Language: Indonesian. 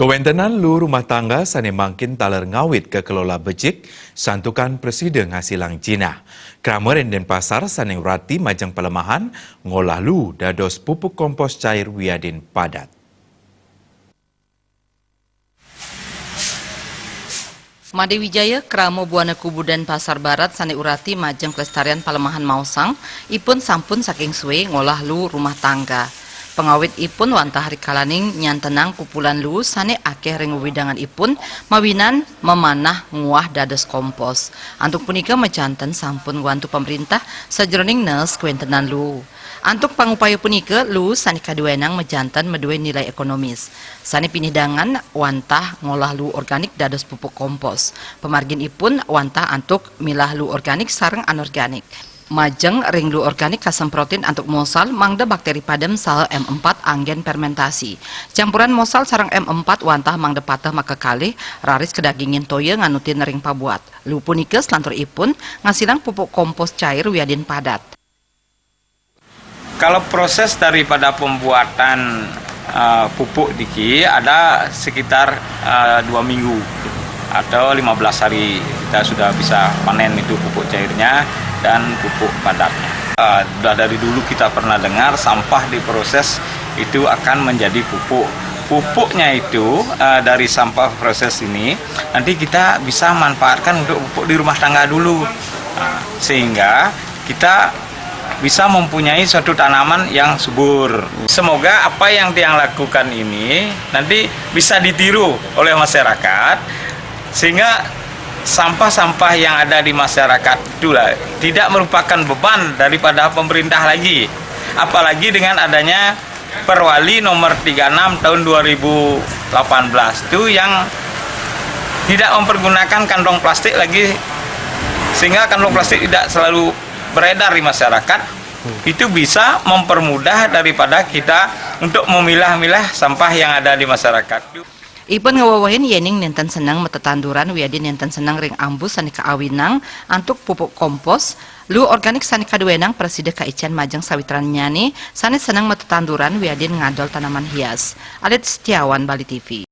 Kewentenan lu rumah tangga sane mangkin taler ngawit ke kelola becik, santukan presiden ngasilang Cina. Kramer dan pasar sane urati majang pelemahan, ngolah lu dados pupuk kompos cair wiadin padat. Made Wijaya, Kramo Buana Kubu dan Pasar Barat sane urati majang kelestarian Palemahan Mausang, ipun sampun saking suwe ngolah lu rumah tangga. Pengawit ipun wantah hari kalaning nyantenang kupulan lu sane akeh ring widangan ipun mawinan memanah nguah dados kompos. Antuk punika mecanten sampun wantu pemerintah sajroning nes kuentenan lu. Antuk pangupaya punika lu sane kaduenang mejanten medue nilai ekonomis. Sane pinidangan wantah ngolah lu organik dados pupuk kompos. Pemargin ipun wantah antuk milah lu organik sareng anorganik. Majeng ring lu organik kasemprotin antuk mosal mangda bakteri padem saha M4 anggen fermentasi. Campuran mosal sareng M4 wantah mangda patah maka kalih raris kedagingin toye nganutin ring pabuat. Lu punika selantur ipun ngasilang pupuk kompos cair wiadin padat. Kalau proses daripada pembuatan pupuk diki ada sekitar 2 minggu atau 15 hari kita sudah bisa panen itu pupuk cairnya dan pupuk padatnya. Sudah dari dulu kita pernah dengar sampah diproses itu akan menjadi pupuk. Pupuknya itu dari sampah proses ini nanti kita bisa manfaatkan untuk pupuk di rumah tangga dulu, sehingga kita bisa mempunyai suatu tanaman yang subur. Semoga apa yang Tiang lakukan ini nanti bisa ditiru oleh masyarakat, sehingga sampah-sampah yang ada di masyarakat itulah tidak merupakan beban daripada pemerintah lagi. Apalagi dengan adanya Perwali nomor 36 tahun 2018 itu yang tidak mempergunakan kantong plastik lagi, sehingga kantong plastik tidak selalu beredar di masyarakat. Itu bisa mempermudah daripada kita untuk memilah-milah sampah yang ada di masyarakat. Ipun ngawawahin yening nenten senang metetanduran wiadin nenten senang ring ambus sani kaawinang antuk pupuk kompos. Lu organik sani kaduenang preside kaican majang sawitran nyani sani senang metetanduran wiadin ngadol tanaman hias. Alit Setiawan, Bali TV.